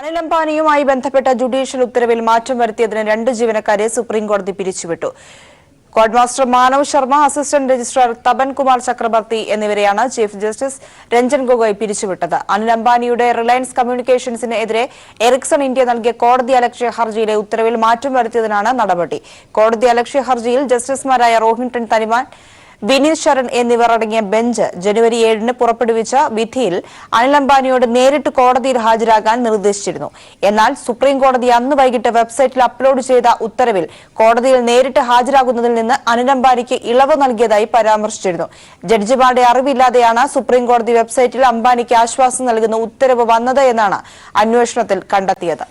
അനിൽ അംബാനിയുമായി ബന്ധപ്പെട്ട ജുഡീഷ്യൽ ഉത്തരവിൽ മാറ്റം വരുത്തിയതിന് 2 ജീവനക്കാരെ സുപ്രീംകോടതി പിരിച്ചുവിട്ടു. Code master Manav Sharma, assistant registrar Tapan Kumar Chakraborty എന്നിവരെയാണ് ചീഫ് ജസ്റ്റിസ് രഞ്ജൻ ഗൊഗോയ് പിരിച്ചുവിട്ടത്. അനിൽ അംബാനിയുടെ റിലയൻസ് കമ്മ്യൂണിക്കേഷൻസിന് എതിരെ എറിക്സൺ ഇന്ത്യ നൽകിയ കോടതിയലക്ഷ്യ ഹർജിയിലെ ഉത്തരവിൽ മാറ്റം വരുത്തിയതിനാണ് നടപടി. കോടതിയലക്ഷ്യ ഹർജിയിൽ ജസ്റ്റിസുമാരായ റോഹിൻടൺ തനിമാൻ, വിനീത് ശരൺ എന്നിവർ അടങ്ങിയ ബെഞ്ച് ജനുവരി 7-ന് പുറപ്പെടുവിച്ച വിധിയിൽ അനിൽ അംബാനിയോട് നേരിട്ട് കോടതിയിൽ ഹാജരാകാൻ നിർദ്ദേശിച്ചിരുന്നു. എന്നാൽ സുപ്രീംകോടതി അന്ന് വൈകിട്ട് വെബ്സൈറ്റിൽ അപ്ലോഡ് ചെയ്ത ഉത്തരവിൽ കോടതിയിൽ നേരിട്ട് ഹാജരാകുന്നതിൽ നിന്ന് അനിൽ അംബാനിക്ക് ഇളവ് നൽകിയതായി പരാമർശിച്ചിരുന്നു. ജഡ്ജിമാരുടെ അറിവില്ലാതെയാണ് സുപ്രീംകോടതി വെബ്സൈറ്റിൽ അംബാനിക്ക് ആശ്വാസം നൽകുന്ന ഉത്തരവ് വന്നത് എന്നാണ് അന്വേഷണത്തിൽ കണ്ടെത്തിയത്.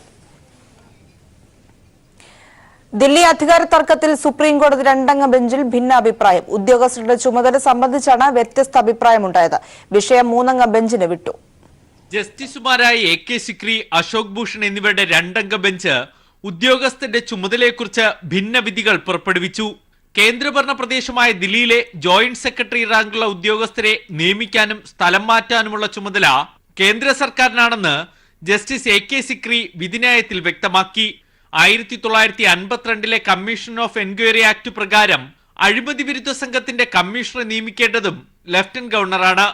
ദില്ലി അധികാര തർക്കത്തിൽ സുപ്രീംകോടതി 2-അംഗ ബെഞ്ചിൽ ഭിന്നാഭിപ്രായം. ഉദ്യോഗസ്ഥരുടെ ചുമതല സംബന്ധിച്ചാണ് വ്യത്യസ്ത അഭിപ്രായമുണ്ടായത്. വിഷയം 3-അംഗ ബെഞ്ചിന് വിട്ടു. ജസ്റ്റിസുമാരായ A.K. സിക്രി, അശോക് ഭൂഷൺ എന്നിവരുടെ 2-അംഗ ബെഞ്ച് ഉദ്യോഗസ്ഥരുടെ ചുമതലയെക്കുറിച്ച് ഭിന്നവിധികൾ പുറപ്പെടുവിച്ചു. കേന്ദ്രഭരണ പ്രദേശമായ ദില്ലിയിലെ ജോയിന്റ് സെക്രട്ടറി റാങ്കുള്ള ഉദ്യോഗസ്ഥരെ നിയമിക്കാനും സ്ഥലം മാറ്റാനുമുള്ള ചുമതല കേന്ദ്ര സർക്കാരിനാണെന്ന് ജസ്റ്റിസ് A.K. സിക്രി വിധിന്യായത്തിൽ വ്യക്തമാക്കി. 1952 കമ്മീഷൻ ഓഫ് എൻക്വയറി ആക്ട് പ്രകാരം അഴിമതി വിരുദ്ധ സംഘത്തിന്റെ കമ്മീഷണറെ നിയമിക്കേണ്ടതും ലഫ്റ്റനന്റ് ഗവർണറാണ്.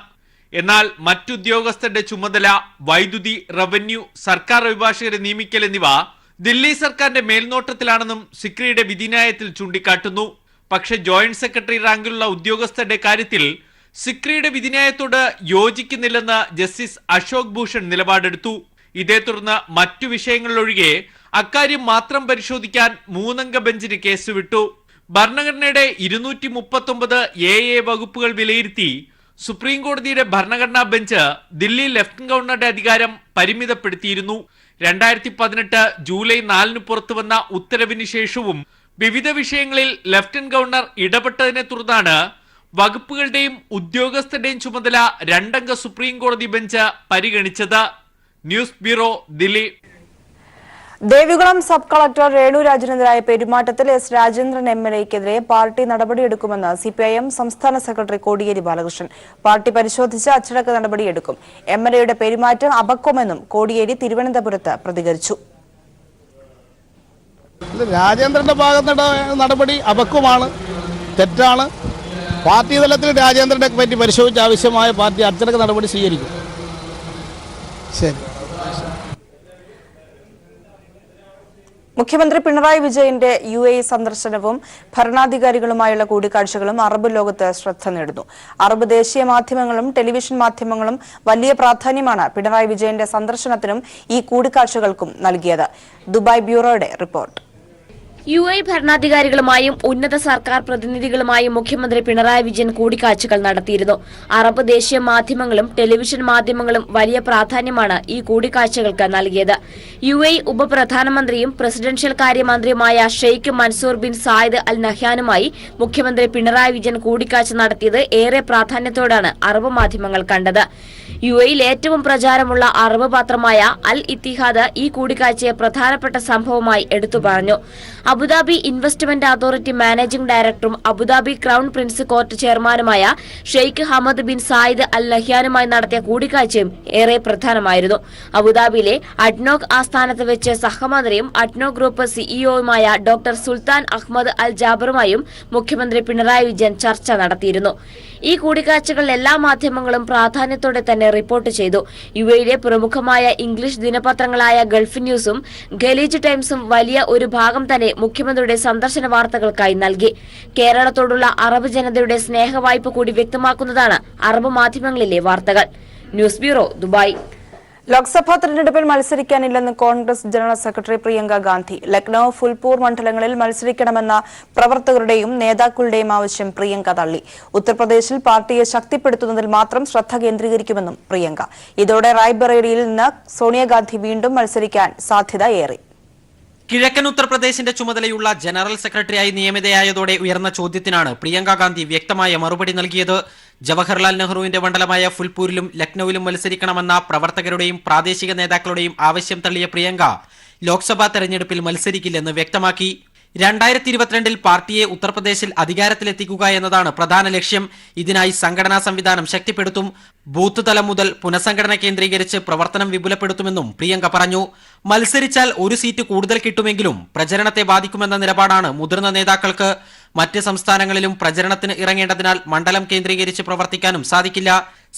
എന്നാൽ മറ്റുദ്യോഗസ്ഥരുടെ ചുമതല വൈദ്യുതി, റവന്യൂ, സർക്കാർ അഭിഭാഷകരെ നിയമിക്കൽ എന്നിവ ദില്ലി സർക്കാരിന്റെ മേൽനോട്ടത്തിലാണെന്നും സിക്രിയുടെ വിധിന്യായത്തിൽ ചൂണ്ടിക്കാട്ടുന്നു. പക്ഷേ ജോയിന്റ് സെക്രട്ടറി റാങ്കിലുള്ള ഉദ്യോഗസ്ഥരുടെ കാര്യത്തിൽ സിക്രിയുടെ വിധിന്യായത്തോട് യോജിക്കുന്നില്ലെന്ന് ജസ്റ്റിസ് അശോക് ഭൂഷൺ നിലപാടെടുത്തു. ഇതേ തുടർന്ന് മറ്റു വിഷയങ്ങളിലൊഴികെ അക്കാര്യം മാത്രം പരിശോധിക്കാൻ 3-അംഗ ബെഞ്ചിന് കേസ് വിട്ടു. ഭരണഘടനയുടെ 239 AA വകുപ്പുകൾ വിലയിരുത്തി സുപ്രീംകോടതിയുടെ ഭരണഘടനാ ബെഞ്ച് ദില്ലി ലഫ്റ്റനന്റ് ഗവർണറുടെ അധികാരം പരിമിതപ്പെടുത്തിയിരുന്നു. 2018 ജൂലൈ 4-ന് പുറത്തുവന്ന ഉത്തരവിന് ശേഷവും വിവിധ വിഷയങ്ങളിൽ ലഫ്റ്റനന്റ് ഗവർണർ ഇടപെട്ടതിനെ തുടർന്നാണ് വകുപ്പുകളുടെയും ഉദ്യോഗസ്ഥരുടെയും ചുമതല 2-അംഗ സുപ്രീംകോടതി ബെഞ്ച് പരിഗണിച്ചത്. News bureau, Delhi. Devikulam sub collector Renu രാജനെതിരായ പെരുമാറ്റത്തിൽ S. രാജേന്ദ്രൻ MLA-ക്കെതിരെ പാർട്ടി നടപടിയെടുക്കുമെന്ന് CPIM സംസ്ഥാന സെക്രട്ടറി കോടിയേരി ബാലകൃഷ്ണൻ. പാർട്ടി പരിശോധിച്ച് അച്ചടക്ക നടപടിയെടുക്കും. MLA-യുടെ പെരുമാറ്റം അപക്വമെന്നും കോടിയേരി തിരുവനന്തപുരത്ത് പ്രതികരിച്ചു. രാജേന്ദ്രന്റെ ഭാഗത്തുള്ള നടപടി അപക്വമാണ്, തെറ്റാണ്. പാർട്ടി തലത്തിൽ രാജേന്ദ്രനെ പറ്റി പരിശോധിച്ച് ആവശ്യമായ പാർട്ടി അച്ചടക്ക നടപടി സ്വീകരിക്കും. ശരി. മുഖ്യമന്ത്രി പിണറായി വിജയന്റെ UAE സന്ദർശനവും ഭരണാധികാരികളുമായുള്ള കൂടിക്കാഴ്ചകളും അറബ് ലോകത്ത് ശ്രദ്ധ നേടുന്നു. അറബ് ദേശീയ മാധ്യമങ്ങളും ടെലിവിഷൻ മാധ്യമങ്ങളും വലിയ പ്രാധാന്യമാണ് പിണറായി വിജയന്റെ സന്ദർശനത്തിനും ഈ കൂടിക്കാഴ്ചകൾക്കും നൽകിയത്. ദുബായ് ബ്യൂറോയുടെ റിപ്പോർട്ട്. UAE ഭരണാധികാരികളുമായും ഉന്നത സർക്കാർ പ്രതിനിധികളുമായും മുഖ്യമന്ത്രി പിണറായി വിജയൻ കൂടിക്കാഴ്ചകൾ നടത്തിയിരുന്നു. അറബ് ദേശീയ മാധ്യമങ്ങളും ടെലിവിഷൻ മാധ്യമങ്ങളും വലിയ പ്രാധാന്യമാണ് ഈ കൂടിക്കാഴ്ചകൾക്ക് നൽകിയത്. UAE ഉപപ്രധാനമന്ത്രിയും പ്രസിഡൻഷ്യൽ കാര്യമന്ത്രിയുമായ Sheikh Mansoor bin Zayed Al നഹ്യാനുമായി മുഖ്യമന്ത്രി പിണറായി വിജയൻ കൂടിക്കാഴ്ച നടത്തിയത് ഏറെ പ്രാധാന്യത്തോടാണ് അറബ് മാധ്യമങ്ങൾ കണ്ടത്. UAE-യിൽ ഏറ്റവും പ്രചാരമുള്ള അറബ് പത്രമായ അൽ ഇത്തിഹാദ് ഈ കൂടിക്കാഴ്ചയെ പ്രധാനപ്പെട്ട സംഭവമായി എടുത്തു പറഞ്ഞു. അബുദാബി ഇൻവെസ്റ്റ്മെന്റ് അതോറിറ്റി മാനേജിംഗ് ഡയറക്ടറും അബുദാബി ക്രൌൺ പ്രിൻസ് കോർട്ട് ചെയർമാനുമായ Sheikh Hamad bin Zayed Al നഹ്യാനുമായി നടത്തിയ കൂടിക്കാഴ്ചയും ഏറെ പ്രധാനമായിരുന്നു. അബുദാബിയിലെ അഡ്നോക് ആസ്ഥാനത്ത് വെച്ച് സഹമന്ത്രിയും അഡ്നോക് ഗ്രൂപ്പ് CEO-യുമായ ഡോക്ടർ സുൽത്താൻ അഹമ്മദ് അൽ ജാബറുമായും മുഖ്യമന്ത്രി പിണറായി വിജയൻ ചർച്ച നടത്തിയിരുന്നു. ഈ കൂടിക്കാഴ്ചകൾ എല്ലാ മാധ്യമങ്ങളും പ്രാധാന്യത്തോടെ തന്നെ റിപ്പോർട്ട് ചെയ്തു. UAE-യിലെ പ്രമുഖമായ ഇംഗ്ലീഷ് ദിനപത്രങ്ങളായ ഗൾഫ് ന്യൂസും ഖലീജ് ടൈംസും വലിയ ഒരു ഭാഗം തന്നെ മുഖ്യമന്ത്രിയുടെ സന്ദർശന വാർത്തകൾക്കായി നൽകി. കേരളത്തോടുള്ള അറബ് ജനതയുടെ സ്നേഹവായ്പ കൂടി വ്യക്തമാക്കുന്നതാണ് അറബ് മാധ്യമങ്ങളിലെ വാർത്തകൾ. News bureau, Dubai. ലോക്സഭാ തെരഞ്ഞെടുപ്പിൽ മത്സരിക്കാനില്ലെന്ന് കോൺഗ്രസ് ജനറൽ സെക്രട്ടറി പ്രിയങ്ക ഗാന്ധി. ലക്നൌ, ഫുൽപൂർ മണ്ഡലങ്ങളിൽ മത്സരിക്കണമെന്ന പ്രവർത്തകരുടെയും നേതാക്കളുടെയും ആവശ്യം പ്രിയങ്ക തള്ളി. ഉത്തർപ്രദേശിൽ പാർട്ടിയെ ശക്തിപ്പെടുത്തുന്നതിൽ മാത്രം ശ്രദ്ധ കേന്ദ്രീകരിക്കുമെന്നും പ്രിയങ്ക. ഇതോടെ റായ്ബറേലിയിൽ നിന്ന് സോണിയാഗാന്ധി വീണ്ടും മത്സരിക്കാൻ സാധ്യതയേറി. കിഴക്കൻ ഉത്തർപ്രദേശിന്റെ ചുമതലയുള്ള ജനറൽ സെക്രട്ടറിയായി നിയമിതയായതോടെ ഉയർന്ന ചോദ്യത്തിനാണ് പ്രിയങ്ക ഗാന്ധി വ്യക്തമായ മറുപടി നൽകിയത്. ജവഹർലാൽ നെഹ്റുവിന്റെ മണ്ഡലമായ ഫുൽപൂരിലും ലക്നൌവിലും മത്സരിക്കണമെന്ന പ്രവർത്തകരുടെയും പ്രാദേശിക നേതാക്കളുടെയും ആവശ്യം തള്ളിയ പ്രിയങ്ക ലോക്സഭാ തെരഞ്ഞെടുപ്പിൽ മത്സരിക്കില്ലെന്ന് വ്യക്തമാക്കി. 2022 പാർട്ടിയെ ഉത്തർപ്രദേശിൽ അധികാരത്തിലെത്തിക്കുക എന്നതാണ് പ്രധാന ലക്ഷ്യം. ഇതിനായി സംഘടനാ സംവിധാനം ശക്തിപ്പെടുത്തും. ബൂത്ത് തലം മുതൽ പുനഃസംഘടന കേന്ദ്രീകരിച്ച് പ്രവർത്തനം വിപുലപ്പെടുത്തുമെന്നും പ്രിയങ്ക പറഞ്ഞു. മത്സരിച്ചാൽ ഒരു സീറ്റ് കൂടുതൽ കിട്ടുമെങ്കിലും പ്രചരണത്തെ ബാധിക്കുമെന്ന നിലപാടാണ് മുതിർന്ന നേതാക്കൾക്ക്. മറ്റ് സംസ്ഥാനങ്ങളിലും പ്രചരണത്തിന് ഇറങ്ങേണ്ടതിനാൽ മണ്ഡലം കേന്ദ്രീകരിച്ച് പ്രവർത്തിക്കാനും സാധിക്കില്ല.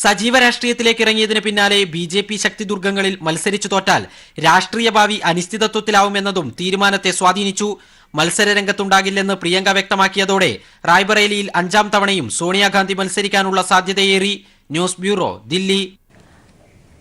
സജീവ രാഷ്ട്രീയത്തിലേക്ക് ഇറങ്ങിയതിന് പിന്നാലെ BJP ശക്തിദുർഗങ്ങളിൽ മത്സരിച്ചു തോറ്റാൽ രാഷ്ട്രീയ ഭാവി അനിശ്ചിതത്വത്തിലാവുമെന്നതും തീരുമാനത്തെ സ്വാധീനിച്ചു. മത്സര രംഗത്തുണ്ടാകില്ലെന്ന് പ്രിയങ്ക വ്യക്തമാക്കിയതോടെ റായ്ബറേലിയിൽ 5ാം തവണയും സോണിയാഗാന്ധി മത്സരിക്കാനുള്ള സാധ്യതയേറി. News bureau, Delhi.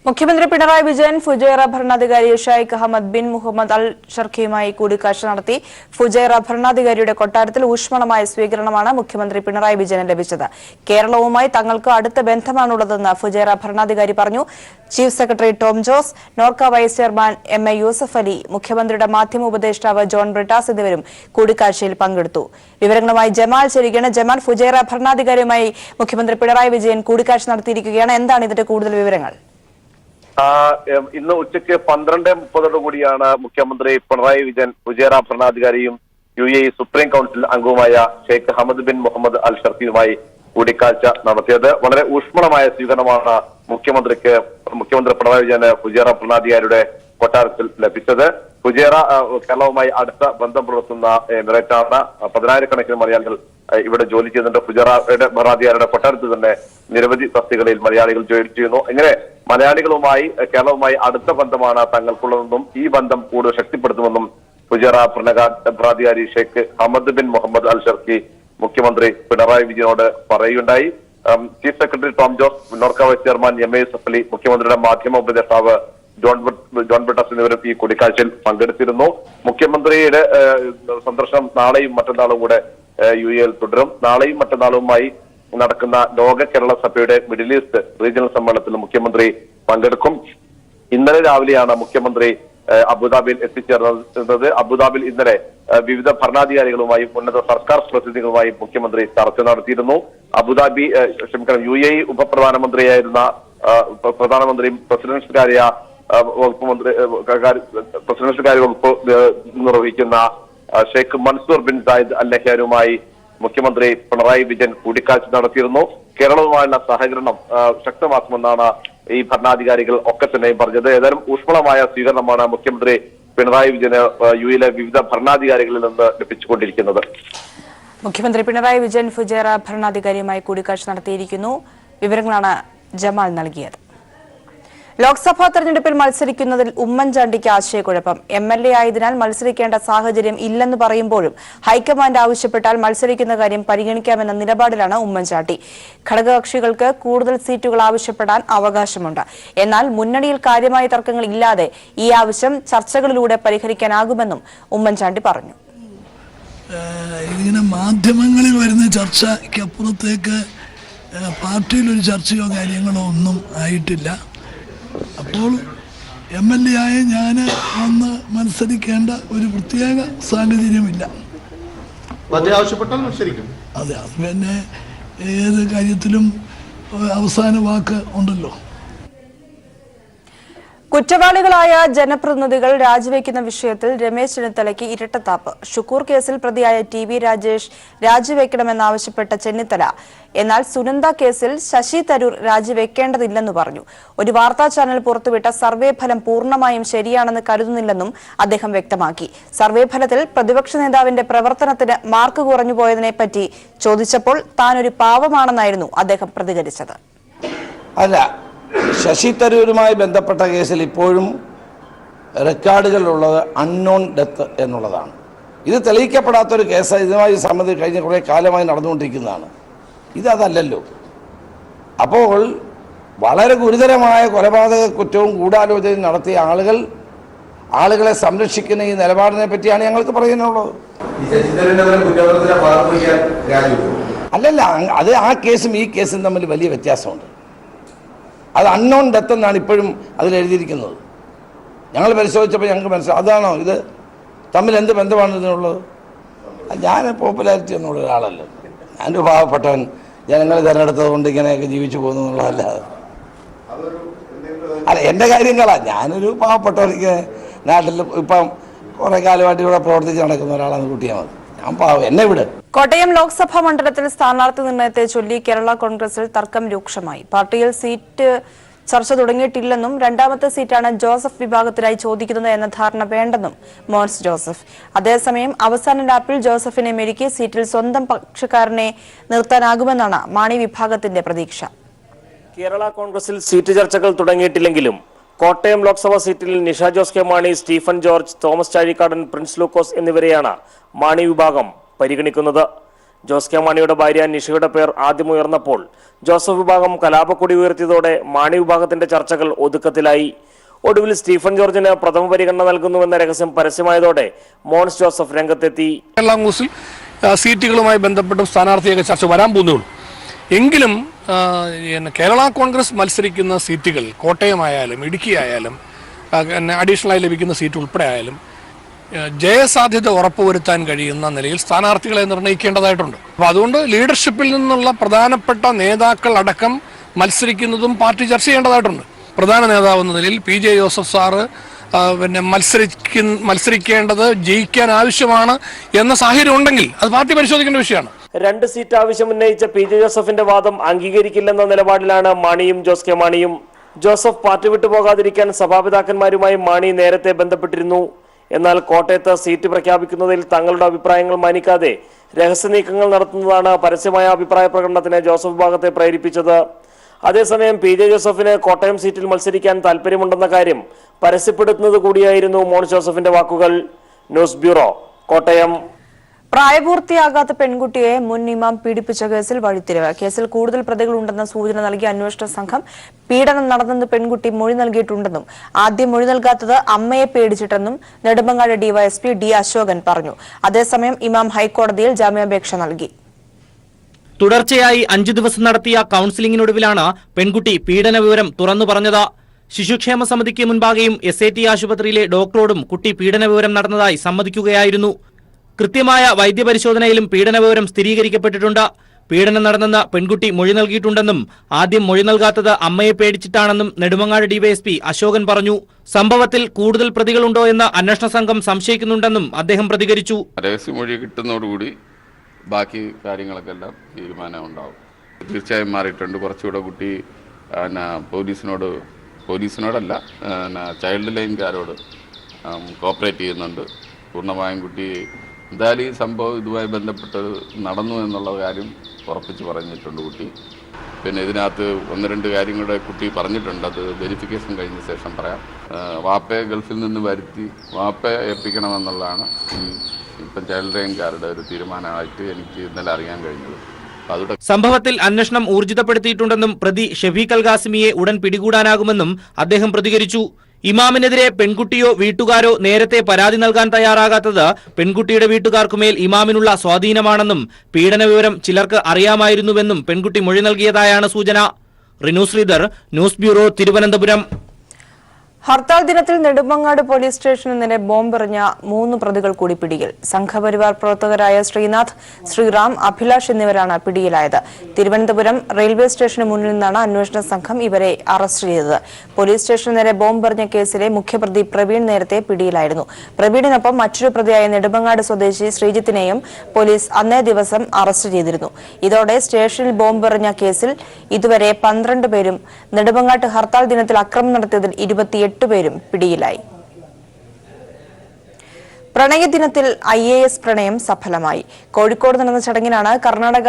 മുഖ്യമന്ത്രി പിണറായി വിജയൻ ഫുജൈറ ഭരണാധികാരി Sheikh Ahmed bin Mohammed Al ഷർക്കിയുമായി കൂടിക്കാഴ്ച നടത്തി. ഫുജൈറ ഭരണാധികാരിയുടെ കൊട്ടാരത്തിൽ ഊഷ്മളമായ സ്വീകരണമാണ് മുഖ്യമന്ത്രി പിണറായി വിജയന് ലഭിച്ചത്. കേരളവുമായി തങ്ങൾക്ക് അടുത്ത ബന്ധമാണുള്ളതെന്ന് ഫുജൈറ ഭരണാധികാരി പറഞ്ഞു. Chief secretary Tom Jose, NORKA vice chairman MA Yusuff Ali, മുഖ്യമന്ത്രിയുടെ മാധ്യമ ഉപദേഷ്ടാവ് ജോൺ ബ്രിട്ടാസ് എന്നിവരും കൂടിക്കാഴ്ചയിൽ പങ്കെടുത്തു. വിവരങ്ങളുമായി ജമാൽ ചേരുകയാണ്. ജമാൽ, ഫുജൈറ ഭരണാധികാരിയുമായി മുഖ്യമന്ത്രി പിണറായി വിജയൻ കൂടിക്കാഴ്ച നടത്തിയിരിക്കുകയാണ്. എന്താണ് ഇതിന്റെ കൂടുതൽ വിവരങ്ങൾ? ഇന്ന് ഉച്ചയ്ക്ക് 12:30 കൂടിയാണ് മുഖ്യമന്ത്രി പിണറായി വിജയൻ ഫുജൈറ ഭരണാധികാരിയും UAE സുപ്രീം കൌൺസിൽ അംഗവുമായ Sheikh Ahmed bin Mohammed Al ഷർക്കിയുമായി കൂടിക്കാഴ്ച നടത്തിയത്. വളരെ ഊഷ്മളമായ സ്വീകരണമാണ് മുഖ്യമന്ത്രി പിണറായി വിജയന് ഫുജൈറ ഭരണാധികാരിയുടെ കൊട്ടാരത്തിൽ ലഭിച്ചത്. ഫുജൈറ കേരളവുമായി അടുത്ത ബന്ധം പുലർത്തുന്ന എമിറേറ്റാണ്. 10,000-കണക്കിന് മലയാളികൾ ഇവിടെ ജോലി ചെയ്യുന്നുണ്ട്. ഫുജൈറയുടെ ഭരണാധികാരിയുടെ കൊട്ടാരത്തിൽ തന്നെ നിരവധി തസ്തികകളിൽ മലയാളികൾ ജോലി ചെയ്യുന്നു. ഇങ്ങനെ മലയാളികളുമായി കേരളവുമായി അടുത്ത ബന്ധമാണ് തങ്ങൾക്കുള്ളതെന്നും ഈ ബന്ധം കൂടുതൽ ശക്തിപ്പെടുത്തുമെന്നും ഫുജൈറ ഭരണാധികാരി Sheikh Ahmed bin Mohammed al Sharqi മുഖ്യമന്ത്രി പിണറായി വിജയനോട് പറയുകയുണ്ടായി. Chief secretary Tom Jose, NORKA vice chairman MA Yusuff Ali, മുഖ്യമന്ത്രിയുടെ മാധ്യമ ഉപദേഷ്ടാവ് ജോൺ ബ്രിട്ടാസ് എന്നിവരും ഈ കൂടിക്കാഴ്ചയിൽ പങ്കെടുത്തിരുന്നു. മുഖ്യമന്ത്രിയുടെ സന്ദർശനം നാളെയും മറ്റന്നാളും കൂടെ UAE തുടരും. നാളെയും മറ്റന്നാളുമായി നടക്കുന്ന ലോക കേരള സഭയുടെ മിഡിൽ ഈസ്റ്റ് റീജിയണൽ സമ്മേളനത്തിൽ മുഖ്യമന്ത്രി പങ്കെടുക്കും. ഇന്നലെ രാവിലെയാണ് മുഖ്യമന്ത്രി അബുദാബിയിൽ എത്തിച്ചേർന്നത്. അബുദാബിയിൽ ഇന്നലെ വിവിധ ഭരണാധികാരികളുമായും ഉന്നത സർക്കാർ പ്രതിനിധികളുമായും മുഖ്യമന്ത്രി ചർച്ച നടത്തിയിരുന്നു. UAE ഉപപ്രധാനമന്ത്രിയായിരുന്ന പ്രധാനമന്ത്രിയും പ്രസിഡൻഷ്യൽ കാര്യ വകുപ്പ് നിർവഹിക്കുന്ന Sheikh Mansoor bin Zayed Al നഹ്യാനുമായി മുഖ്യമന്ത്രി പിണറായി വിജയൻ കൂടിക്കാഴ്ച നടത്തിയിരുന്നു. കേരളവുമായുള്ള സഹകരണം ശക്തമാക്കുമെന്നാണ് ഈ ഭരണാധികാരികൾ ഒക്കെ തന്നെയും പറഞ്ഞത്. ഏതായാലും ഊഷ്മളമായ സ്വീകരണമാണ് മുഖ്യമന്ത്രി പിണറായി വിജയന് UAE വിവിധ ഭരണാധികാരികളിൽ നിന്ന് ലഭിച്ചുകൊണ്ടിരിക്കുന്നത്. മുഖ്യമന്ത്രി പിണറായി വിജയൻ ഫുജൈറ ഭരണാധികാരിയുമായി കൂടിക്കാഴ്ച നടത്തിയിരിക്കുന്നു. വിവരങ്ങളാണ് ജമാൽ നൽകിയത്. ലോക്സഭാ തെരഞ്ഞെടുപ്പിൽ മത്സരിക്കുന്നതിൽ ഉമ്മൻചാണ്ടിക്ക് ആശയക്കുഴപ്പം. MLA ആയതിനാൽ മത്സരിക്കേണ്ട സാഹചര്യം ഇല്ലെന്ന് പറയുമ്പോഴും ഹൈക്കമാൻഡ് ആവശ്യപ്പെട്ടാൽ മത്സരിക്കുന്ന കാര്യം പരിഗണിക്കാമെന്ന നിലപാടിലാണ് ഉമ്മൻചാണ്ടി. ഘടകകക്ഷികൾക്ക് കൂടുതൽ സീറ്റുകൾ ആവശ്യപ്പെടാൻ അവകാശമുണ്ട്. എന്നാൽ മുന്നണിയിൽ കാര്യമായ തർക്കങ്ങൾ ഇല്ലാതെ ഈ ആവശ്യം ചർച്ചകളിലൂടെ പരിഹരിക്കാനാകുമെന്നും ഉമ്മൻചാണ്ടി പറഞ്ഞു. ഇതിങ്ങനെ മാധ്യമങ്ങളിൽ വരുന്ന ചർച്ചയ്ക്കപ്പുറത്തേക്ക് പാർട്ടിയിലൊരു ചർച്ചയോ കാര്യങ്ങളോ ഒന്നും ആയിട്ടില്ല. അപ്പോൾ MLA ആയ ഞാൻ വന്ന് മത്സരിക്കേണ്ട ഒരു പ്രത്യേക സാഹചര്യമില്ല. അതെ, അത് പിന്നെ ഏത് കാര്യത്തിലും അവസാന വാക്ക് ഉണ്ടല്ലോ. കുറ്റവാളികളായ ജനപ്രതിനിധികൾ രാജിവെക്കുന്ന വിഷയത്തിൽ രമേശ് ചെന്നിത്തലയ്ക്ക് ഇരട്ടത്താപ്പ്. ഷുക്കൂർ കേസിൽ പ്രതിയായ TV രാജേഷ് രാജിവെക്കണമെന്നാവശ്യപ്പെട്ട ചെന്നിത്തല എന്നാൽ സുനന്ദ കേസിൽ ശശി തരൂർ രാജിവെക്കേണ്ടതില്ലെന്ന് പറഞ്ഞു. ഒരു വാർത്താ ചാനൽ പുറത്തുവിട്ട സർവേ ഫലം പൂർണ്ണമായും ശരിയാണെന്ന് കരുതുന്നില്ലെന്നും അദ്ദേഹം വ്യക്തമാക്കി. സർവേ ഫലത്തിൽ പ്രതിപക്ഷ നേതാവിന്റെ പ്രവർത്തനത്തിന് മാർക്ക് കുറഞ്ഞുപോയതിനെപ്പറ്റി ചോദിച്ചപ്പോൾ താനൊരു പാവമാണെന്നായിരുന്നു അദ്ദേഹം പ്രതികരിച്ചത്. അല്ല, ശശി തരൂരുമായി ബന്ധപ്പെട്ട കേസിൽ ഇപ്പോഴും റെക്കോർഡുകളുള്ളത് അൺനോൺ ഡെത്ത് എന്നുള്ളതാണ്. ഇത് തെളിയിക്കപ്പെടാത്തൊരു കേസ് ഇതുമായി സംബന്ധിച്ച് കഴിഞ്ഞ കുറേ കാലമായി നടന്നുകൊണ്ടിരിക്കുന്നതാണ്. ഇതല്ലല്ലോ. അപ്പോൾ വളരെ ഗുരുതരമായ കൊലപാതക കുറ്റവും ഗൂഢാലോചനയും നടത്തിയ ആളുകളെ സംരക്ഷിക്കുന്ന ഈ നിലപാടിനെ പറ്റിയാണ് ഞങ്ങൾക്ക് പറയാനുള്ളത്. അല്ലല്ല, അത് ആ കേസും ഈ കേസും തമ്മിൽ വലിയ വ്യത്യാസമുണ്ട്. അത് അൺനോൺ ഡെത്ത് എന്നാണ് ഇപ്പോഴും അതിലെഴുതിയിരിക്കുന്നത്. ഞങ്ങൾ പരിശോധിച്ചപ്പോൾ ഞങ്ങൾക്ക് മനസ്സിലാവും. അതാണോ ഇത് തമ്മിൽ എന്ത് ബന്ധമാണ് ഇതിനുള്ളത്? ഞാൻ പോപ്പുലാരിറ്റി എന്നുള്ള ഒരാളല്ല. ഞാനൊരു പാവപ്പെട്ടവൻ, ജനങ്ങൾ തിരഞ്ഞെടുത്തത് കൊണ്ട് ഇങ്ങനെയൊക്കെ ജീവിച്ചു പോകുന്നു എന്നുള്ളതല്ലാതെ. അല്ല, എൻ്റെ കാര്യങ്ങളാണ്. ഞാനൊരു പാവപ്പെട്ടവർക്ക് നാട്ടിൽ ഇപ്പം കുറേ കാലമായിട്ട് ഇവിടെ പ്രവർത്തിച്ച് നടക്കുന്ന ഒരാളാണ് കൂട്ടിയാൽ മതി. ഞാൻ പാവം, എന്നെ വിട്. കോട്ടയം ലോക്സഭാ മണ്ഡലത്തിൽ സ്ഥാനാർത്ഥി നിർണയത്തെ ചൊല്ലി കേരള കോൺഗ്രസിൽ തർക്കം രൂക്ഷമായി. പാർട്ടിയിൽ സീറ്റ് ചർച്ച തുടങ്ങിയിട്ടില്ലെന്നും രണ്ടാമത്തെ സീറ്റാണ് ജോസഫ് വിഭാഗത്തിനായി ചോദിക്കുന്നത് എന്ന ധാരണ വേണ്ടെന്നും മോൻസ് ജോസഫ്. അതേസമയം അവസാന ലാപ്പിൽ ജോസഫിനെ മെരുക്കി സീറ്റിൽ സ്വന്തം പക്ഷക്കാരനെ നിർത്താനാകുമെന്നാണ് മാണി വിഭാഗത്തിന്റെ പ്രതീക്ഷ. കേരള കോൺഗ്രസിൽ സീറ്റ് ചർച്ചകൾ തുടങ്ങിയിട്ടില്ലെങ്കിലും കോട്ടയം ലോക്സഭാ സീറ്റിൽ നിഷ ജോസ് കെ മാണി, സ്റ്റീഫൻ ജോർജ്, തോമസ് ചാഴിക്കാടൻ, പ്രിൻസ് ലൂക്കോസ് എന്നിവരെയാണ് മാണി വിഭാഗം പരിഗണിക്കുന്നത്. ജോസ് കെ മാണിയുടെ ഭാര്യ നിഷയുടെ പേർ ആദ്യം ഉയർന്നപ്പോൾ ജോസഫ് വിഭാഗം കലാപക്കൊടി ഉയർത്തിയതോടെ മാണി വിഭാഗത്തിന്റെ ചർച്ചകൾ ഒതുക്കത്തിലായി. ഒടുവിൽ സ്റ്റീഫൻ ജോർജിന് പ്രഥമ പരിഗണന നൽകുന്നുവെന്ന രഹസ്യം പരസ്യമായതോടെ മോൻസ് ജോസഫ് രംഗത്തെത്തി. കേരള കോൺഗ്രസിൽ സീറ്റുകളുമായി ബന്ധപ്പെട്ടും സ്ഥാനാർത്ഥിയൊക്കെ ചർച്ച വരാൻ പോകുന്നുള്ളൂ. എങ്കിലും കേരള കോൺഗ്രസ് മത്സരിക്കുന്ന സീറ്റുകൾ കോട്ടയമായാലും ഇടുക്കി ആയാലും അഡീഷണലായി ലഭിക്കുന്ന സീറ്റ് ഉൾപ്പെടെ ആയാലും ജയസാധ്യത ഉറപ്പുവരുത്താൻ കഴിയുന്ന നിലയിൽ സ്ഥാനാർത്ഥികളെ നിർണ്ണയിക്കേണ്ടതായിട്ടുണ്ട്. അപ്പോൾ അതുകൊണ്ട് ലീഡർഷിപ്പിൽ നിന്നുള്ള പ്രധാനപ്പെട്ട നേതാക്കൾ അടക്കം മത്സരിക്കുന്നതും പാർട്ടി ചർച്ച ചെയ്യേണ്ടതായിട്ടുണ്ട്. പ്രധാന നേതാവ് എന്ന നിലയിൽ പി ജെ ജോസഫ് സാറ് മത്സരിക്കേണ്ടത് ജയിക്കാൻ ആവശ്യമാണ് എന്ന സാഹചര്യം ഉണ്ടെങ്കിൽ അത് പാർട്ടി പരിശോധിക്കേണ്ട വിഷയമാണ്. 2 സീറ്റ് ആവശ്യം ഉന്നയിച്ച പി ജെ ജോസഫിന്റെ വാദം അംഗീകരിക്കില്ലെന്ന നിലപാടിലാണ് മാണിയും ജോസ് കെ മാണിയും. ജോസഫ് പാർട്ടി വിട്ടുപോകാതിരിക്കാൻ സഭാപിതാക്കന്മാരുമായി മാണി നേരത്തെ ബന്ധപ്പെട്ടിരുന്നു. എന്നാൽ കോട്ടയത്ത് സീറ്റ് പ്രഖ്യാപിക്കുന്നതിൽ തങ്ങളുടെ അഭിപ്രായങ്ങൾ മാനിക്കാതെ രഹസ്യ നീക്കങ്ങൾ നടത്തുന്നതാണ് പരസ്യമായ അഭിപ്രായ പ്രകടനത്തിന് ജോസഫ് വിഭാഗത്തെ പ്രേരിപ്പിച്ചത്. അതേസമയം പി ജെ ജോസഫിന് കോട്ടയം സീറ്റിൽ മത്സരിക്കാൻ താല്പര്യമുണ്ടെന്ന കാര്യം പരസ്യപ്പെടുത്തുന്നത് കൂടിയായിരുന്നു മോൻസ് ജോസഫിന്റെ വാക്കുകൾ. News bureau, Kottayam. പ്രായപൂർത്തിയാകാത്ത പെൺകുട്ടിയെ മുൻ ഇമാം പീഡിപ്പിച്ച കേസിൽ വഴിത്തിരിവ്. കേസിൽ കൂടുതൽ പ്രതികളുണ്ടെന്ന സൂചന നൽകിയ അന്വേഷണ സംഘം പീഡനം നടന്നെന്ന് പെൺകുട്ടി മൊഴി നൽകിയിട്ടുണ്ടെന്നും ആദ്യം മൊഴി നൽകാത്തത് അമ്മയെ പേടിച്ചിട്ടെന്നും നെടുമങ്ങാട് ഡിവൈഎസ്പി ഡി അശോകൻ പറഞ്ഞു. അതേസമയം ഇമാം ഹൈക്കോടതിയിൽ ജാമ്യാപേക്ഷ നൽകി. തുടർച്ചയായി 5 ദിവസം നടത്തിയ കൌൺസിലിംഗിനൊടുവിലാണ് പെൺകുട്ടി പീഡന വിവരം തുറന്നു പറഞ്ഞത്. ശിശുക്ഷേമ സമിതിക്ക് മുൻപാകെയും SAT ആശുപത്രിയിലെ ഡോക്ടറോടും കുട്ടി പീഡന വിവരം നടന്നതായി സമ്മതിക്കുകയായിരുന്നു. കൃത്യമായ വൈദ്യപരിശോധനയിലും പീഡന വിവരം സ്ഥിരീകരിക്കപ്പെട്ടിട്ടുണ്ട്. പീഡനം നടന്നെന്ന് പെൺകുട്ടി മൊഴി നൽകിയിട്ടുണ്ടെന്നും ആദ്യം മൊഴി നൽകാത്തത് അമ്മയെ പേടിച്ചിട്ടാണെന്നും നെടുമങ്ങാട് ഡിവൈഎസ്പി അശോകൻ പറഞ്ഞു. സംഭവത്തിൽ കൂടുതൽ പ്രതികളുണ്ടോ എന്ന് അന്വേഷണ സംഘം സംശയിക്കുന്നുണ്ടെന്നും അദ്ദേഹം പ്രതികരിച്ചു. രഹസ്യമൊഴി കിട്ടുന്നതോടുകൂടി ബാക്കി കാര്യങ്ങളൊക്കെ എല്ലാം തീരുമാനം ഉണ്ടാവും. തീർച്ചയായും മാറിയിട്ടുണ്ട്. കുറച്ചുകൂടെ കുട്ടി പോലീസിനോടല്ല ചൈൽഡ് ലൈൻകാരോട് കോപ്പറേറ്റ് ചെയ്യുന്നുണ്ട്. പൂർണ്ണമായും കുട്ടി എന്തായാലും ഈ സംഭവം ഇതുമായി ബന്ധപ്പെട്ട് നടന്നു എന്നുള്ള കാര്യം ഉറപ്പിച്ച് പറഞ്ഞിട്ടുണ്ട് കുട്ടി. പിന്നെ ഇതിനകത്ത് 1-2 കാര്യങ്ങളുടെ കുട്ടി പറഞ്ഞിട്ടുണ്ട്. അത് വെരിഫിക്കേഷൻ കഴിഞ്ഞ ശേഷം പറയാം. വാപ്പയെ ഗൾഫിൽ നിന്ന് വരുത്തി വാപ്പയെ ഏൽപ്പിക്കണമെന്നുള്ളതാണ് ഇപ്പം ചൈൽഡ് ലൈൻകാരുടെ ഒരു തീരുമാനമായിട്ട് എനിക്ക് ഇന്നലെ അറിയാൻ കഴിഞ്ഞത്. സംഭവത്തിൽ അന്വേഷണം ഊർജിതപ്പെടുത്തിയിട്ടുണ്ടെന്നും പ്രതി ഷെഫീഖ് അൽ ഖാസിമിയെ ഉടൻ പിടികൂടാനാകുമെന്നും അദ്ദേഹം പ്രതികരിച്ചു. ഇമാമിനെതിരെ പെൺകുട്ടിയോ വീട്ടുകാരോ നേരത്തെ പരാതി നൽകാൻ തയ്യാറാകാത്തത് പെൺകുട്ടിയുടെ വീട്ടുകാർക്കുമേൽ ഇമാമിനുള്ള സ്വാധീനമാണെന്നും പീഡന വിവരം ചിലർക്ക് അറിയാമായിരുന്നുവെന്നും പെൺകുട്ടി മൊഴി നൽകിയതായാണ് സൂചന. Rinu Sreedhar, news bureau, Thiruvananthapuram. ഹർത്താൽ ദിനത്തിൽ നെടുമങ്ങാട് പോലീസ് സ്റ്റേഷന് നേരെ ബോംബെറിഞ്ഞ 3 പ്രതികൾ കൂടി പിടിയിൽ. സംഘപരിവാർ പ്രവർത്തകരായ ശ്രീനാഥ്, ശ്രീറാം, അഭിലാഷ് എന്നിവരാണ് പിടിയിലായത്. തിരുവനന്തപുരം റെയിൽവേ സ്റ്റേഷന് മുന്നിൽ നിന്നാണ് അന്വേഷണ സംഘം ഇവരെ അറസ്റ്റ് ചെയ്തത്. പോലീസ് സ്റ്റേഷന് നേരെ ബോംബെറിഞ്ഞ കേസിലെ മുഖ്യപ്രതി പ്രവീൺ നേരത്തെ പിടിയിലായിരുന്നു. പ്രവീണിനൊപ്പം മറ്റൊരു പ്രതിയായ നെടുമങ്ങാട് സ്വദേശി ശ്രീജിത്തിനെയും പോലീസ് അന്നേ ദിവസം അറസ്റ്റ് ചെയ്തിരുന്നു. ഇതോടെ സ്റ്റേഷനിൽ ബോംബെറിഞ്ഞ കേസിൽ ഇതുവരെ 12 പേരും നെടുമങ്ങാട്ട് ഹർത്താൽ ദിനത്തിൽ അക്രമം നടത്തിയതിൽ 28 പേരും പിടിയിലായി. പ്രണയദിനത്തിൽ IAS പ്രണയം സഫലമായി. കോഴിക്കോട് നടന്ന ചടങ്ങിലാണ് കർണാടക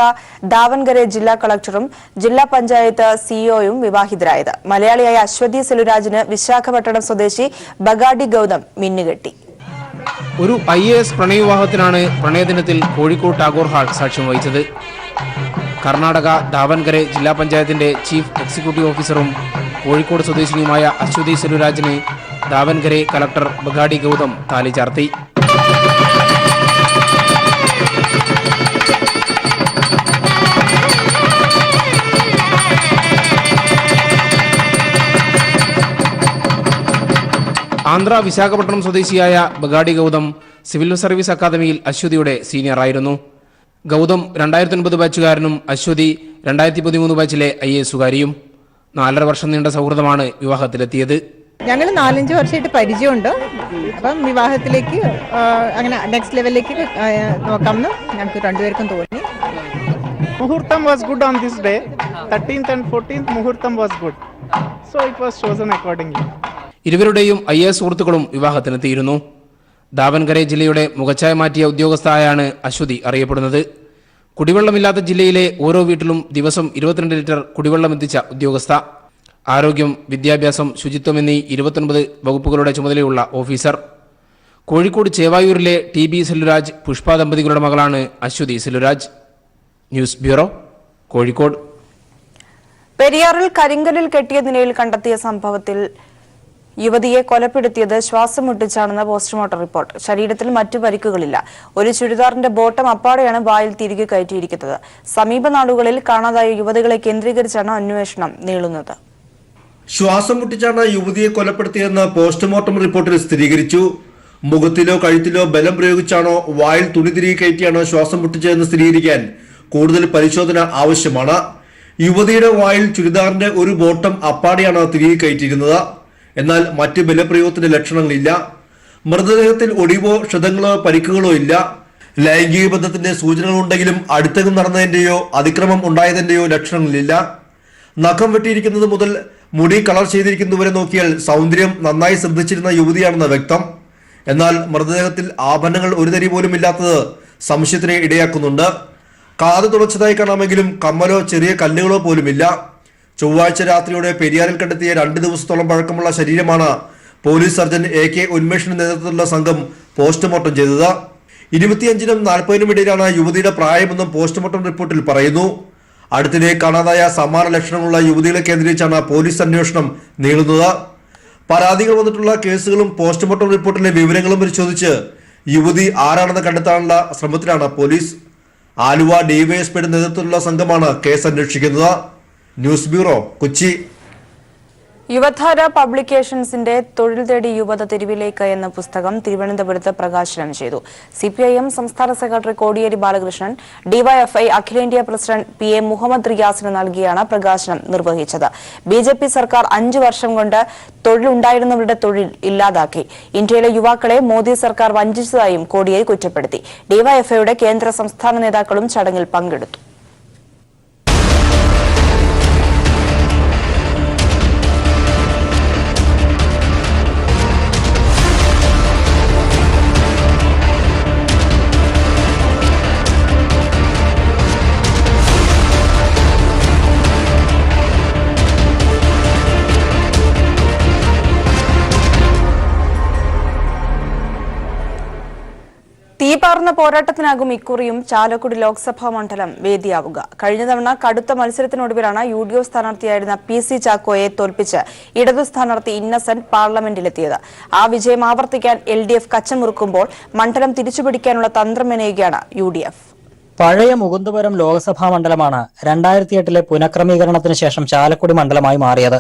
ദാവൻഗരെ ജില്ലാ കളക്ടറും ജില്ലാ പഞ്ചായത്ത് സിഇഒയും വിവാഹിതരായത്. മലയാളിയായ അശ്വതി സെലുരാജിന് വിശാഖപട്ടണം സ്വദേശി ബഗാഡി ഗൌതം മിന്നുകെട്ടി. ഒരു IAS പ്രണയവിവാഹത്തിനാണ് പ്രണയദിനത്തിൽ കോഴിക്കോട് ടാഗോർ ഹാൾ സാക്ഷ്യം വഹിച്ചത്. കർണാടക ദാവൻഗരെ ജില്ലാ പഞ്ചായത്തിന്റെ ചീഫ് എക്സിക്യൂട്ടീവ് ഓഫീസറും കോഴിക്കോട് സ്വദേശിനിയുമായ അശ്വതി സെലുരാജിന് ദാവൻഗരെ കളക്ടർ ബഗാഡി ഗൌതം താലി ചാർത്തി. ആന്ധ്ര വിശാഖപട്ടണം സ്വദേശിയായ ബഗാഡി ഗൌതം സിവിൽ സർവീസ് അക്കാദമിയിൽ അശ്വതിയുടെ സീനിയറായിരുന്നു. ഗൌതം 2009 ബാച്ചുകാരനും അശ്വതി 2013 ബാച്ചിലെ IASകാരിയും. 4.5 വർഷം നീണ്ട സൗഹൃദമാണ് വിവാഹത്തിലെത്തിയത്. ഞങ്ങൾ 4-5 വർഷമായിട്ട് പരിചയമുണ്ട്. അപ്പം വിവാഹത്തിലേക്ക് അങ്ങനെ നെക്സ്റ്റ് ലെവലിലേക്ക് നോക്കാമെന്ന് ഞങ്ങൾക്ക് രണ്ടുപേർക്കും തോന്നി. Muhurtam was good on this day. 13th and 14th Muhurtam was good. So it was chosen accordingly. ഇരുവരുടെയും IAS സുഹൃത്തുക്കളും വിവാഹത്തിനെത്തിയിരുന്നു. ദാവൻകരെ ജില്ലയുടെ മുഖച്ഛായ മാറ്റിയ ഉദ്യോഗസ്ഥയായാണ് അശ്വതി അറിയപ്പെടുന്നത്. കുടിവെള്ളമില്ലാത്ത ജില്ലയിലെ ഓരോ വീട്ടിലും ദിവസം 22 ലിറ്റർ കുടിവെള്ളം എത്തിച്ച ഉദ്യോഗസ്ഥ. ആരോഗ്യം, വിദ്യാഭ്യാസം, ശുചിത്വം എന്നീ 29 വകുപ്പുകളുടെ ചുമതലയുള്ള ഓഫീസർ. കോഴിക്കോട് ചേവായൂരിലെ TB സെല്ലുരാജ്, പുഷ്പ ദമ്പതികളുടെ മകളാണ് അശ്വതി സെല്ലുരാജ്. News bureau, Kozhikode. പെരിയാറിൽ കരിങ്കല്ലിൽ കെട്ടിയ നിലയിൽ കണ്ടെത്തിയ സംഭവത്തിൽ യുവതിയെ കൊലപ്പെടുത്തിയത് ശ്വാസം മുട്ടിച്ചാണെന്ന് പോസ്റ്റ്മോർട്ടം റിപ്പോർട്ട്. ശരീരത്തിൽ മറ്റു പരിക്കുകളില്ല. ഒരു ചുരിദാറിന്റെ ബോട്ടം അപ്പാടെയാണ് വായിൽ തിരികെ കയറ്റിയിരിക്കുന്നത്. സമീപ നാളുകളിൽ കാണാതായ യുവതികളെ കേന്ദ്രീകരിച്ചാണ് അന്വേഷണം നീളുന്നത്. ശ്വാസം മുട്ടിച്ചാണ് യുവതിയെ കൊലപ്പെടുത്തിയതെന്ന് പോസ്റ്റ്മോർട്ടം റിപ്പോർട്ടിൽ സ്ഥിരീകരിച്ചു. മുഖത്തിലോ കഴുത്തിലോ ബലം പ്രയോഗിച്ചാണോ വായിൽ തുണി തിരികെ കയറ്റിയാണോ ശ്വാസം മുട്ടിച്ചതെന്ന് സ്ഥിരീകരിക്കാൻ കൂടുതൽ പരിശോധന ആവശ്യമാണ്. യുവതിയുടെ വായിൽ ചുരിദാറിന്റെ ഒരു ബോട്ടം അപ്പാടെയാണ് തിരികെ കയറ്റിയിരുന്നത്. എന്നാൽ മറ്റ് ബലപ്രയോഗത്തിന്റെ ലക്ഷണങ്ങളില്ല. മൃതദേഹത്തിൽ ഒടിവോ ക്ഷതങ്ങളോ പരിക്കുകളോ ഇല്ല. ലൈംഗിക ബന്ധത്തിന്റെ സൂചനകളുണ്ടെങ്കിലും അടുത്തകം നടന്നതിന്റെയോ അതിക്രമം ഉണ്ടായതിന്റെയോ ലക്ഷണങ്ങളില്ല. നഖം വെട്ടിയിരിക്കുന്നത് മുതൽ മുടി കളർ ചെയ്തിരിക്കുന്നതുവരെ നോക്കിയാൽ സൗന്ദര്യം നന്നായി ശ്രദ്ധിച്ചിരുന്ന യുവതിയാണെന്ന് വ്യക്തം. എന്നാൽ മൃതദേഹത്തിൽ ആഭരണങ്ങൾ ഒരു തരി പോലും ഇല്ലാത്തത് സംശയത്തിന് ഇടയാക്കുന്നുണ്ട്. കാത് തുളച്ചതായി കാണാമെങ്കിലും കമ്മലോ ചെറിയ കല്ലുകളോ പോലുമില്ല. ചൊവ്വാഴ്ച രാത്രിയോടെ പെരിയാറിൽ കണ്ടെത്തിയ 2 ദിവസത്തോളം പഴക്കമുള്ള ശരീരമാണ് പോലീസ് സർജൻ AK ഉന്മേഷിന്റെ നേതൃത്വത്തിലുള്ള സംഘം പോസ്റ്റ്മോർട്ടം ചെയ്തത്. 25-നും 40-നും ഇടയിലാണ് യുവതിയുടെ പ്രായമെന്നും പോസ്റ്റ്മോർട്ടം റിപ്പോർട്ടിൽ പറയുന്നു. അടുത്തിടെ കാണാതായ സമാന ലക്ഷണങ്ങളുള്ള യുവതികളെ കേന്ദ്രീകരിച്ചാണ് പോലീസ് അന്വേഷണം നീളുന്നത്. പരാതികൾ വന്നിട്ടുള്ള കേസുകളും പോസ്റ്റ്മോർട്ടം റിപ്പോർട്ടിലെ വിവരങ്ങളും പരിശോധിച്ച് യുവതി ആരാണെന്ന് കണ്ടെത്താനുള്ള ശ്രമത്തിലാണ് പോലീസ്. ആലുവ ഡിവൈഎസ്പിയുടെ നേതൃത്വത്തിലുള്ള സംഘമാണ് കേസ് അന്വേഷിക്കുന്നത്. News bureau, Kochi. യുവധാര പബ്ലിക്കേഷൻസിന്റെ തൊഴിൽ തേടി യുവത തെരുവിലേക്ക് എന്ന പുസ്തകം തിരുവനന്തപുരത്ത് പ്രകാശനം ചെയ്തു. CPIM സംസ്ഥാന സെക്രട്ടറി കോടിയേരി ബാലകൃഷ്ണൻ, DYFI അഖിലേന്ത്യാ പ്രസിഡന്റ് PA മുഹമ്മദ് റിയാസിന് നൽകിയാണ് പ്രകാശനം നിർവഹിച്ചത്. BJP സർക്കാർ 5 വർഷം കൊണ്ട് തൊഴിലുണ്ടായിരുന്നവരുടെ തൊഴിൽ ഇല്ലാതാക്കി. ഇന്ത്യയിലെ യുവാക്കളെ മോദി സർക്കാർ വഞ്ചിച്ചതായും കോടിയേരി കുറ്റപ്പെടുത്തി. DYFIയുടെ കേന്ദ്ര സംസ്ഥാന നേതാക്കളും ചടങ്ങിൽ പങ്കെടുത്തു. തീപാർന്ന പോരാട്ടത്തിനാകും ഇക്കുറിയും ചാലക്കുടി ലോക്സഭാ മണ്ഡലം വേദിയാവുക. കഴിഞ്ഞ തവണ കടുത്ത മത്സരത്തിനൊടുവിലാണ് UDF സ്ഥാനാർത്ഥിയായിരുന്ന PC ചാക്കോയെ തോൽപ്പിച്ച് ഇടതു സ്ഥാനാർത്ഥി ഇന്നസെന്റ് പാർലമെന്റിലെത്തിയത്. ആ വിജയം ആവർത്തിക്കാൻ LDF കച്ചമുറുക്കുമ്പോൾ മണ്ഡലം തിരിച്ചുപിടിക്കാനുള്ള തന്ത്രം മെനയുകയാണ് UDF. പഴയ മുകുന്ദപുരം ലോക്സഭാ മണ്ഡലമാണ് 2008 പുനഃക്രമീകരണത്തിന് ശേഷം ചാലക്കുടി മണ്ഡലമായി മാറിയത്.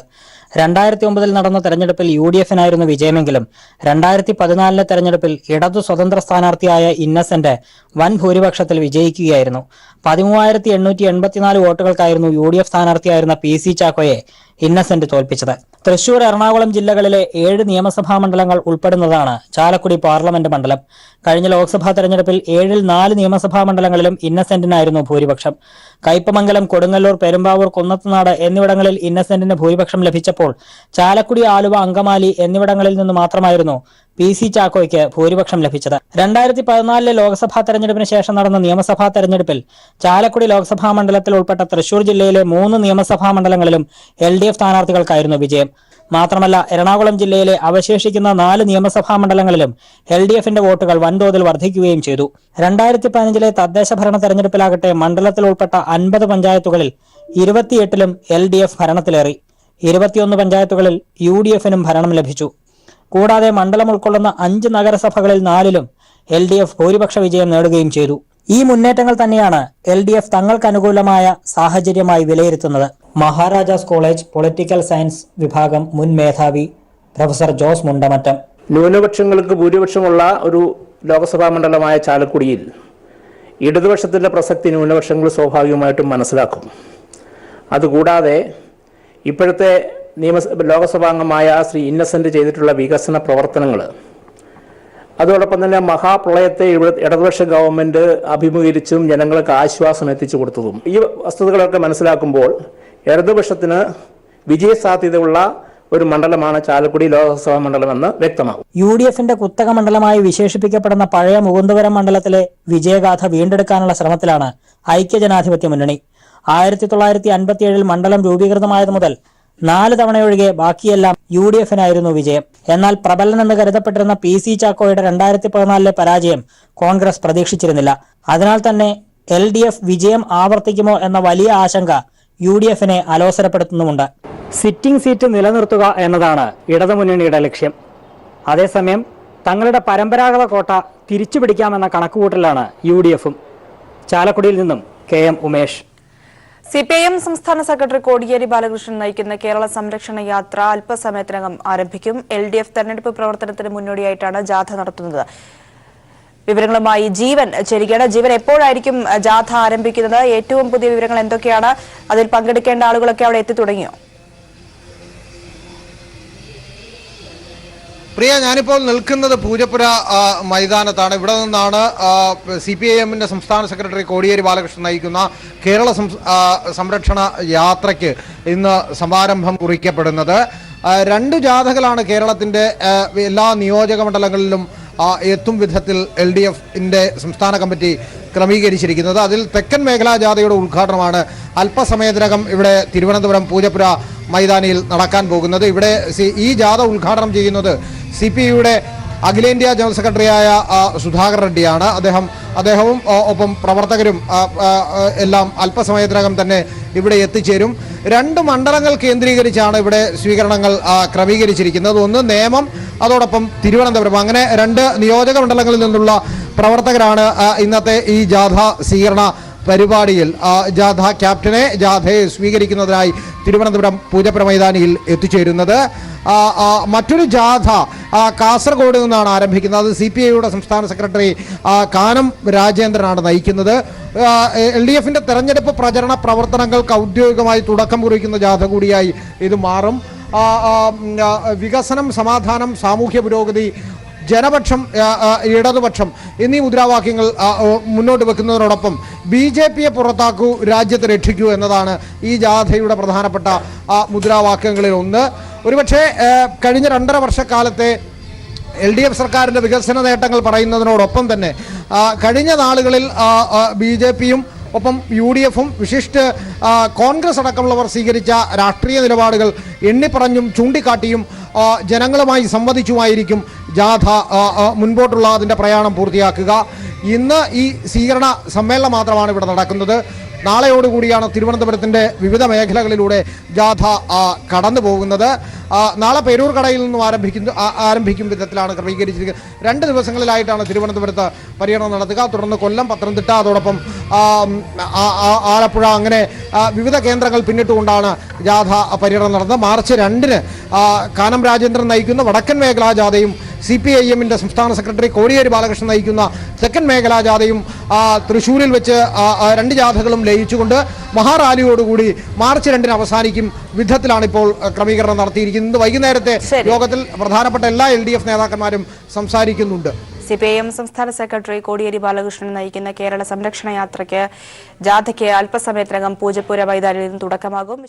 2009 നടന്ന തെരഞ്ഞെടുപ്പിൽ UDFനായിരുന്നു വിജയമെങ്കിലും 2014 തെരഞ്ഞെടുപ്പിൽ ഇടതു സ്വതന്ത്ര സ്ഥാനാർത്ഥിയായ ഇന്നസെന്റ് വൻ ഭൂരിപക്ഷത്തിൽ വിജയിക്കുകയായിരുന്നു. 13,884 വോട്ടുകൾക്കായിരുന്നു UDF സ്ഥാനാർത്ഥിയായിരുന്ന PC ചാക്കോയെ ഇന്നസെന്റ് തോൽപ്പിച്ചത്. തൃശൂർ, എറണാകുളം ജില്ലകളിലെ 7 നിയമസഭാ മണ്ഡലങ്ങൾ ഉൾപ്പെടുന്നതാണ് ചാലക്കുടി പാർലമെന്റ് മണ്ഡലം. കഴിഞ്ഞ ലോക്സഭാ തെരഞ്ഞെടുപ്പിൽ 7-ൽ 4 നിയമസഭാ മണ്ഡലങ്ങളിലും ഇന്നസെന്റിനായിരുന്നു ഭൂരിപക്ഷം. കയ്പമംഗലം, കൊടുങ്ങല്ലൂർ, പെരുമ്പാവൂർ, കുന്നത്തുനാട് എന്നിവിടങ്ങളിൽ ഇന്നസെന്റിന് ഭൂരിപക്ഷം ലഭിച്ചപ്പോൾ ചാലക്കുടി, ആലുവ, അങ്കമാലി എന്നിവിടങ്ങളിൽ നിന്ന് മാത്രമായിരുന്നു PC ചാക്കോയ്ക്ക് ഭൂരിപക്ഷം ലഭിച്ചത്. 2014 ലോക്സഭാ തെരഞ്ഞെടുപ്പിന് ശേഷം നടന്ന നിയമസഭാ തെരഞ്ഞെടുപ്പിൽ ചാലക്കുടി ലോക്സഭാ മണ്ഡലത്തിൽ ഉൾപ്പെട്ട തൃശൂർ ജില്ലയിലെ 3 നിയമസഭാ മണ്ഡലങ്ങളിലും LDF സ്ഥാനാർത്ഥികൾക്കായിരുന്നു വിജയം. മാത്രമല്ല, എറണാകുളം ജില്ലയിലെ അവശേഷിക്കുന്ന 4 നിയമസഭാ മണ്ഡലങ്ങളിലും LDFന്റെ വോട്ടുകൾ വൻതോതിൽ വർദ്ധിക്കുകയും ചെയ്തു. 2015 തദ്ദേശ ഭരണ തെരഞ്ഞെടുപ്പിലാകട്ടെ മണ്ഡലത്തിൽ ഉൾപ്പെട്ട 50 പഞ്ചായത്തുകളിൽ 28ലും LDF ഭരണത്തിലേറി. 21 പഞ്ചായത്തുകളിൽ UDFനും ഭരണം ലഭിച്ചു. കൂടാതെ മണ്ഡലം ഉൾക്കൊള്ളുന്ന 5 നഗരസഭകളിൽ 4ലും LDF ഭൂരിപക്ഷ വിജയം നേടുകയും ചെയ്തു. ഈ മുന്നേറ്റങ്ങൾ തന്നെയാണ് LDF തങ്ങൾക്ക് അനുകൂലമായ സാഹചര്യമായി വിലയിരുത്തുന്നത്. മഹാരാജാസ് കോളേജ് പൊളിറ്റിക്കൽ സയൻസ് വിഭാഗം മുൻ മേധാവി പ്രൊഫസർ ജോസ് മുണ്ടമറ്റം. ന്യൂനപക്ഷങ്ങൾക്ക് ഭൂരിപക്ഷമുള്ള ഒരു ലോക്സഭാ മണ്ഡലമായ ചാലക്കുടിയിൽ ഇടതുപക്ഷത്തിൻ്റെ പ്രസക്തി ന്യൂനപക്ഷങ്ങൾ സ്വാഭാവികമായിട്ടും മനസ്സിലാക്കും. അതുകൂടാതെ ഇപ്പോഴത്തെ ലോകസഭാംഗമായ ശ്രീ ഇന്നസെന്റ് ചെയ്തിട്ടുള്ള വികസന പ്രവർത്തനങ്ങൾ, അതോടൊപ്പം തന്നെ മഹാപ്രളയത്തെ ഇടതുപക്ഷ ഗവൺമെന്റ് അഭിമുഖീകരിച്ചും ജനങ്ങൾക്ക് ആശ്വാസം എത്തിച്ചു കൊടുത്തതും ഈ വസ്തുതകളൊക്കെ മനസ്സിലാക്കുമ്പോൾ ഇടതുപക്ഷത്തിന് വിജയസാധ്യതയുള്ള ഒരു മണ്ഡലമാണ് ചാലക്കുടി ലോക്സഭാ മണ്ഡലമെന്ന് വ്യക്തമാകും. UDFന്റെ കുത്തക മണ്ഡലമായി വിശേഷിപ്പിക്കപ്പെടുന്ന പഴയ മുകുന്ദപുരം മണ്ഡലത്തിലെ വിജയഗാഥ വീണ്ടെടുക്കാനുള്ള ശ്രമത്തിലാണ് ഐക്യജനാധിപത്യ മുന്നണി. 1957 മണ്ഡലം രൂപീകൃതമായത് മുതൽ 4 തവണയൊഴികെ ബാക്കിയെല്ലാം UDFനായിരുന്നു വിജയം. എന്നാൽ പ്രബലൻ എന്ന് കരുതപ്പെട്ടിരുന്ന PC ചാക്കോയുടെ 2014 പരാജയം കോൺഗ്രസ് പ്രതീക്ഷിച്ചിരുന്നില്ല. അതിനാൽ തന്നെ LDF വിജയം ആവർത്തിക്കുമോ എന്ന വലിയ ആശങ്ക UDFനെ അലോസരപ്പെടുത്തുന്നുമുണ്ട്. സിറ്റിംഗ് സീറ്റ് നിലനിർത്തുക എന്നതാണ് ഇടതുമുന്നണിയുടെ ലക്ഷ്യം. അതേസമയം തങ്ങളുടെ പരമ്പരാഗത കോട്ട തിരിച്ചുപിടിക്കാമെന്ന കണക്കുകൂട്ടലാണ് UDFും. ചാലക്കുടിയിൽ നിന്നും KM ഉമേഷ്. CPIM സംസ്ഥാന സെക്രട്ടറി കോടിയേരി ബാലകൃഷ്ണൻ നയിക്കുന്ന കേരള സംരക്ഷണ യാത്ര അല്പസമയത്തിനകം ആരംഭിക്കും. LDF തെരഞ്ഞെടുപ്പ് പ്രവർത്തനത്തിന് മുന്നോടിയായിട്ടാണ് ജാഥ നടത്തുന്നത്. വിവരങ്ങളുമായി ജീവൻ ചേരുകയാണ്. ജീവൻ, എപ്പോഴായിരിക്കും ജാഥ ആരംഭിക്കുന്നത്? ഏറ്റവും പുതിയ വിവരങ്ങൾ എന്തൊക്കെയാണ്? അതിൽ പങ്കെടുക്കേണ്ട ആളുകളൊക്കെ അവിടെ എത്തി തുടങ്ങിയോ? പ്രിയ, ഞാനിപ്പോൾ നിൽക്കുന്നത് പൂജപ്പുര മൈതാനത്താണ്. ഇവിടെ നിന്നാണ് CPIMന്റെ സംസ്ഥാന സെക്രട്ടറി കോടിയേരി ബാലകൃഷ്ണൻ നയിക്കുന്ന കേരള സംരക്ഷണ യാത്രയ്ക്ക് ഇന്ന് സമാരംഭം കുറിക്കപ്പെടുന്നത്. 2 ജാഥകളാണ് കേരളത്തിൻ്റെ എല്ലാ നിയോജക മണ്ഡലങ്ങളിലും എത്തും വിധത്തിൽ LDFന്റെ സംസ്ഥാന കമ്മിറ്റി ക്രമീകരിച്ചിരിക്കുന്നത്. അതിൽ തെക്കൻ മേഖലാ ജാഥയുടെ ഉദ്ഘാടനമാണ് അല്പസമയത്തിനകം ഇവിടെ തിരുവനന്തപുരം പൂജപ്പുര മൈതാനിയിൽ നടക്കാൻ പോകുന്നത്. ഇവിടെ ഈ ജാഥ ഉദ്ഘാടനം ചെയ്യുന്നത് CPIയുടെ അഖിലേന്ത്യാ ജനറൽ സെക്രട്ടറിയായ സുധാകർ റെഡ്ഡിയാണ്. അദ്ദേഹവും ഒപ്പം പ്രവർത്തകരും എല്ലാം അല്പസമയത്തിനകം തന്നെ ഇവിടെ എത്തിച്ചേരും. 2 മണ്ഡലങ്ങൾ കേന്ദ്രീകരിച്ചാണ് ഇവിടെ സ്വീകരണങ്ങൾ ക്രമീകരിച്ചിരിക്കുന്നത്. ഒന്ന് നേമം, അതോടൊപ്പം തിരുവനന്തപുരം. അങ്ങനെ 2 നിയോജക മണ്ഡലങ്ങളിൽ നിന്നുള്ള പ്രവർത്തകരാണ് ഇന്നത്തെ ഈ ജാഥ സ്വീകരണ പരിപാടിയിൽ ജാഥയെ സ്വീകരിക്കുന്നതിനായി തിരുവനന്തപുരം പൂജപ്പുര മൈതാനിയിൽ എത്തിച്ചേരുന്നത്. മറ്റൊരു ജാഥ കാസർഗോഡ് നിന്നാണ് ആരംഭിക്കുന്നത്. അത് CPIയുടെ സംസ്ഥാന സെക്രട്ടറി കാനം രാജേന്ദ്രനാണ് നയിക്കുന്നത്. LDFന്റെ തെരഞ്ഞെടുപ്പ് പ്രചരണ പ്രവർത്തനങ്ങൾക്ക് ഔദ്യോഗികമായി തുടക്കം കുറിക്കുന്ന ജാഥ കൂടിയായി ഇത് മാറും. വികസനം, സമാധാനം, സാമൂഹ്യ പുരോഗതി, ജനപക്ഷം, ഇടതുപക്ഷം എന്നീ മുദ്രാവാക്യങ്ങൾ മുന്നോട്ട് വെക്കുന്നതിനോടൊപ്പം BJPയെ പുറത്താക്കൂ, രാജ്യത്തെ രക്ഷിക്കൂ എന്നതാണ് ഈ ജാഥയുടെ പ്രധാനപ്പെട്ട മുദ്രാവാക്യങ്ങളിൽ ഒന്ന്. ഒരുപക്ഷെ കഴിഞ്ഞ 2.5 വർഷക്കാലത്തെ LDF സർക്കാരിൻ്റെ വികസന നേട്ടങ്ങൾ പറയുന്നതിനോടൊപ്പം തന്നെ കഴിഞ്ഞ നാളുകളിൽ BJPയും ഒപ്പം UDFും വിശിഷ്ട കോൺഗ്രസ് അടക്കമുള്ളവർ സ്വീകരിച്ച രാഷ്ട്രീയ നിലപാടുകൾ എണ്ണിപ്പറഞ്ഞും ചൂണ്ടിക്കാട്ടിയും ജനങ്ങളുമായി സംവദിച്ചുമായിരിക്കും ജാഥ മുൻപോട്ടുള്ള അതിൻ്റെ പ്രയാണം പൂർത്തിയാക്കുക. ഇന്ന് ഈ സ്വീകരണ സമ്മേളനം മാത്രമാണ് ഇവിടെ നടക്കുന്നത്. നാളെയോടുകൂടിയാണ് തിരുവനന്തപുരത്തിൻ്റെ വിവിധ മേഖലകളിലൂടെ ജാഥ കടന്നു പോകുന്നത്. നാളെ പേരൂർക്കടയിൽ നിന്നും ആരംഭിക്കും വിധത്തിലാണ് ക്രമീകരിച്ചിരിക്കുന്നത്. 2 ദിവസങ്ങളിലായിട്ടാണ് തിരുവനന്തപുരത്ത് പര്യടനം നടത്തുക. തുടർന്ന് കൊല്ലം, പത്തനംതിട്ട, അതോടൊപ്പം ആലപ്പുഴ, അങ്ങനെ വിവിധ കേന്ദ്രങ്ങൾ പിന്നിട്ടുകൊണ്ടാണ് ജാഥ പര്യടനം നടന്നത്. മാർച്ച് 2-ന് കാനം രാജേന്ദ്രൻ നയിക്കുന്ന വടക്കൻ മേഖലാ ജാഥയും CPIMന്റെ സംസ്ഥാന സെക്രട്ടറി കോടിയേരി ബാലകൃഷ്ണൻ നയിക്കുന്ന തെക്കൻ മേഖലാ ജാഥയും തൃശ്ശൂരിൽ വെച്ച് 2 ജാഥകളും ലയിച്ചുകൊണ്ട് മഹാറാലിയോടുകൂടി മാർച്ച് 2-ന് അവസാനിക്കും വിധത്തിലാണ് ഇപ്പോൾ ക്രമീകരണം നടത്തിയിരിക്കുന്നത്. വൈകുന്നേരത്തെ യോഗത്തിൽ പ്രധാനപ്പെട്ട എല്ലാ LDF നേതാക്കന്മാരും സംസാരിക്കുന്നുണ്ട്. CPIM സംസ്ഥാന സെക്രട്ടറി കോടിയേരി ബാലകൃഷ്ണൻ നയിക്കുന്ന കേരള സംരക്ഷണ യാത്രയ്ക്ക് ജാഥയ്ക്ക് അല്പസമയത്തിനകം പൂജപ്പുര മൈതാനിയിൽ നിന്ന് തുടക്കമാകും.